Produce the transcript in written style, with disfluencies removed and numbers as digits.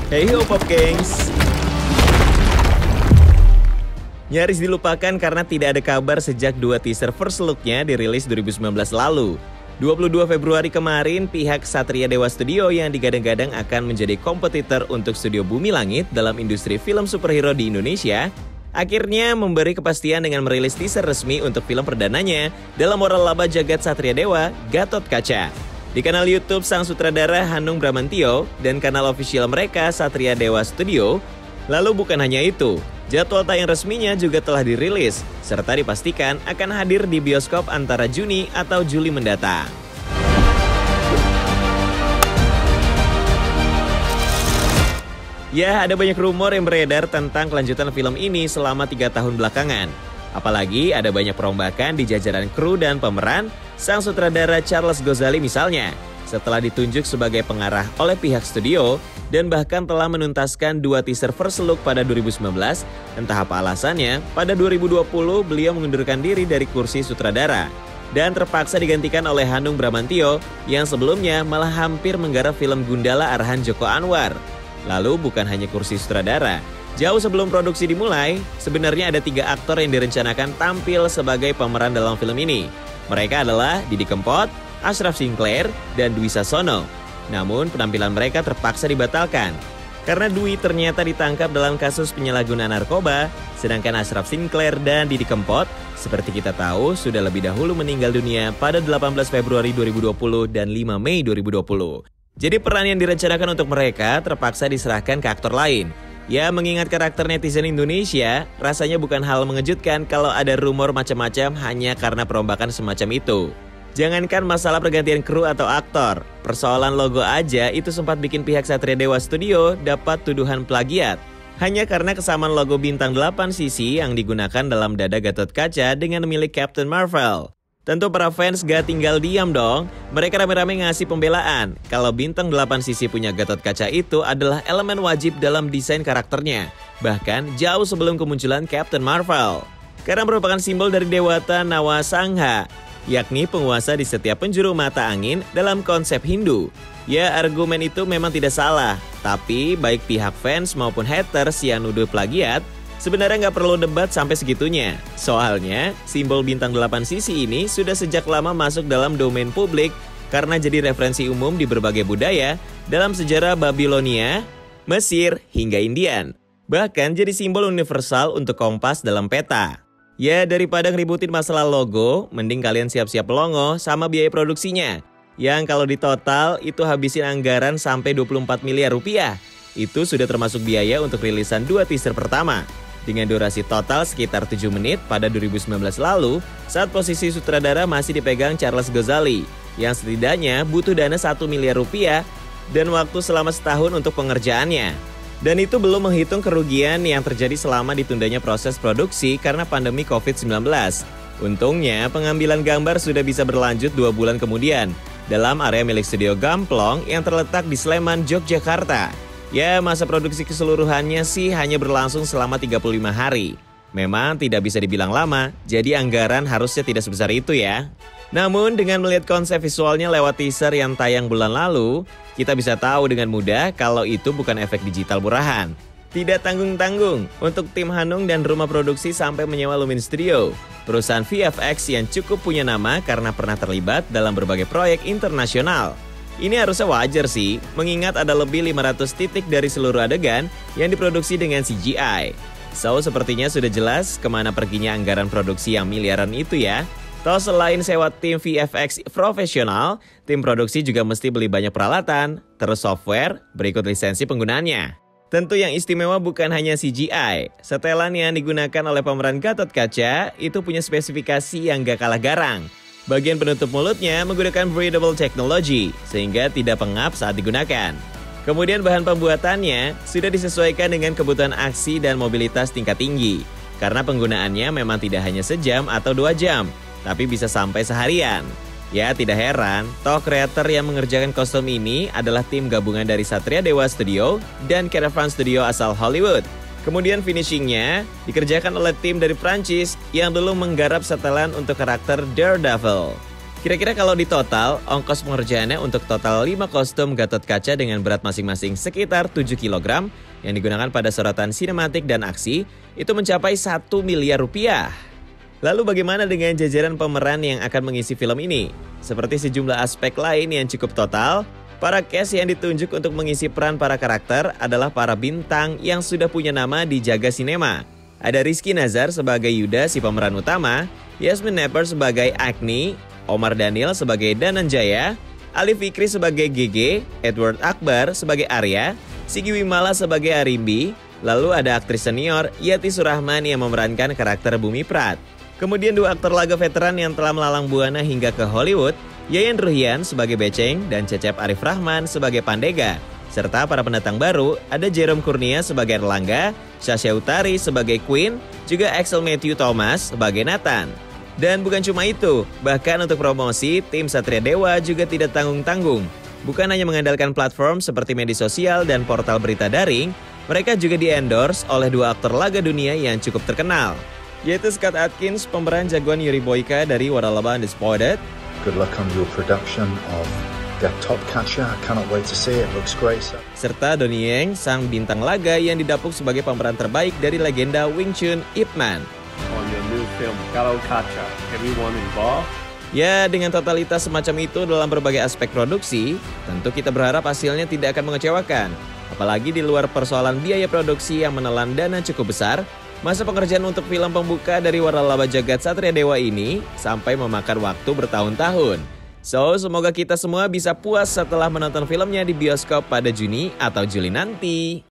Hey ho Pop Gengs. Nyaris dilupakan karena tidak ada kabar sejak dua teaser first look-nya dirilis 2019 lalu. 22 Februari kemarin, pihak Satria Dewa Studio yang digadang-gadang akan menjadi kompetitor untuk studio Bumi Langit dalam industri film superhero di Indonesia, akhirnya memberi kepastian dengan merilis teaser resmi untuk film perdananya dalam waralaba jagat Satria Dewa, Gatot Kaca. Di kanal YouTube sang sutradara Hanung Bramantyo dan kanal official mereka Satria Dewa Studio. Lalu bukan hanya itu, jadwal tayang resminya juga telah dirilis, serta dipastikan akan hadir di bioskop antara Juni atau Juli mendatang. Ya, ada banyak rumor yang beredar tentang kelanjutan film ini selama 3 tahun belakangan. Apalagi ada banyak perombakan di jajaran kru dan pemeran, sang sutradara Charles Ghazali misalnya, setelah ditunjuk sebagai pengarah oleh pihak studio, dan bahkan telah menuntaskan 2 teaser first look pada 2019, entah apa alasannya, pada 2020 beliau mengundurkan diri dari kursi sutradara, dan terpaksa digantikan oleh Hanung Bramantyo yang sebelumnya malah hampir menggarap film Gundala arahan Joko Anwar. Lalu bukan hanya kursi sutradara, jauh sebelum produksi dimulai, sebenarnya ada 3 aktor yang direncanakan tampil sebagai pemeran dalam film ini. Mereka adalah Didi Kempot, Ashraf Sinclair, dan Dwi Sasono. Namun penampilan mereka terpaksa dibatalkan karena Dwi ternyata ditangkap dalam kasus penyalahgunaan narkoba, sedangkan Ashraf Sinclair dan Didi Kempot, seperti kita tahu, sudah lebih dahulu meninggal dunia pada 18 Februari 2020 dan 5 Mei 2020. Jadi peran yang direncanakan untuk mereka terpaksa diserahkan ke aktor lain. Ya, mengingat karakter netizen Indonesia, rasanya bukan hal mengejutkan kalau ada rumor macam-macam hanya karena perombakan semacam itu. Jangankan masalah pergantian kru atau aktor, persoalan logo aja itu sempat bikin pihak Satria Dewa Studio dapat tuduhan plagiat. Hanya karena kesamaan logo bintang 8 sisi yang digunakan dalam dada Gatot Kaca dengan milik Captain Marvel. Tentu para fans gak tinggal diam dong, mereka rame-rame ngasih pembelaan kalau bintang 8 sisi punya Gatot Kaca itu adalah elemen wajib dalam desain karakternya, bahkan jauh sebelum kemunculan Captain Marvel. Karena merupakan simbol dari Dewata Nawa Sangha, yakni penguasa di setiap penjuru mata angin dalam konsep Hindu. Ya, argumen itu memang tidak salah, tapi baik pihak fans maupun haters yang nuduh plagiat, sebenarnya nggak perlu debat sampai segitunya. Soalnya, simbol bintang 8 sisi ini sudah sejak lama masuk dalam domain publik karena jadi referensi umum di berbagai budaya dalam sejarah Babilonia, Mesir, hingga Indian. Bahkan jadi simbol universal untuk kompas dalam peta. Ya, daripada ngeributin masalah logo, mending kalian siap-siap longo sama biaya produksinya. Yang kalau ditotal itu habisin anggaran sampai 24 miliar rupiah. Itu sudah termasuk biaya untuk rilisan 2 teaser pertama. Dengan durasi total sekitar 7 menit pada 2019 lalu, saat posisi sutradara masih dipegang Charles Ghazali, yang setidaknya butuh dana 1 miliar rupiah dan waktu selama setahun untuk pengerjaannya. Dan itu belum menghitung kerugian yang terjadi selama ditundanya proses produksi karena pandemi COVID-19. Untungnya, pengambilan gambar sudah bisa berlanjut 2 bulan kemudian dalam area milik studio Gamplong yang terletak di Sleman, Yogyakarta. Ya, masa produksi keseluruhannya sih hanya berlangsung selama 35 hari. Memang tidak bisa dibilang lama, jadi anggaran harusnya tidak sebesar itu ya. Namun dengan melihat konsep visualnya lewat teaser yang tayang bulan lalu, kita bisa tahu dengan mudah kalau itu bukan efek digital murahan. Tidak tanggung-tanggung, untuk tim Hanung dan rumah produksi sampai menyewa Lumin Studio, perusahaan VFX yang cukup punya nama karena pernah terlibat dalam berbagai proyek internasional. Ini harusnya wajar sih, mengingat ada lebih 500 titik dari seluruh adegan yang diproduksi dengan CGI. So, sepertinya sudah jelas kemana perginya anggaran produksi yang miliaran itu ya. Toh selain sewa tim VFX profesional, tim produksi juga mesti beli banyak peralatan, terus software, berikut lisensi penggunaannya. Tentu yang istimewa bukan hanya CGI, setelan yang digunakan oleh pemeran Gatot Kaca itu punya spesifikasi yang gak kalah garang. Bagian penutup mulutnya menggunakan breathable technology, sehingga tidak pengap saat digunakan. Kemudian bahan pembuatannya sudah disesuaikan dengan kebutuhan aksi dan mobilitas tingkat tinggi. Karena penggunaannya memang tidak hanya sejam atau 2 jam, tapi bisa sampai seharian. Ya, tidak heran, toh kreator yang mengerjakan kostum ini adalah tim gabungan dari Satria Dewa Studio dan Caravan Studio asal Hollywood. Kemudian finishingnya dikerjakan oleh tim dari Prancis yang dulu menggarap setelan untuk karakter Daredevil. Kira-kira kalau di total, ongkos pengerjaannya untuk total 5 kostum Gatot-Kaca dengan berat masing-masing sekitar 7 kg yang digunakan pada sorotan sinematik dan aksi itu mencapai 1 miliar rupiah. Lalu bagaimana dengan jajaran pemeran yang akan mengisi film ini? Seperti sejumlah aspek lain yang cukup total, para cast yang ditunjuk untuk mengisi peran para karakter adalah para bintang yang sudah punya nama di jaga sinema. Ada Rizky Nazar sebagai Yuda si pemeran utama, Yasmin Nepper sebagai Agni, Omar Daniel sebagai Dananjaya, Ali Fikri sebagai GG, Edward Akbar sebagai Arya, Sigi Wimala sebagai Arimbi, lalu ada aktris senior Yati Surahman yang memerankan karakter Bumi Prat. Kemudian 2 aktor laga veteran yang telah melalang buana hingga ke Hollywood, Yayan Ruhian sebagai Beceng dan Cecep Arif Rahman sebagai Pandega. Serta para pendatang baru, ada Jerome Kurnia sebagai Erlangga, Sasha Utari sebagai Queen, juga Axel Matthew Thomas sebagai Nathan. Dan bukan cuma itu, bahkan untuk promosi, tim Satria Dewa juga tidak tanggung-tanggung. Bukan hanya mengandalkan platform seperti media sosial dan portal berita daring, mereka juga di-endorse oleh 2 aktor laga dunia yang cukup terkenal, yaitu Scott Adkins, pemeran jagoan Yuri Boyka dari Waralaba Undisputed. Good luck on your production of Gatot-Kaca. I cannot wait to see it. Looks great. Serta Donnie Yen, sang bintang laga yang didapuk sebagai pemeran terbaik dari legenda Wing Chun Ip Man. On your new film Gatot-Kaca, everyone involved? Ya, dengan totalitas semacam itu dalam berbagai aspek produksi, tentu kita berharap hasilnya tidak akan mengecewakan. Apalagi di luar persoalan biaya produksi yang menelan dana cukup besar, masa pengerjaan untuk film pembuka dari Waralaba Jagat Satria Dewa ini sampai memakan waktu bertahun-tahun. So, semoga kita semua bisa puas setelah menonton filmnya di bioskop pada Juni atau Juli nanti.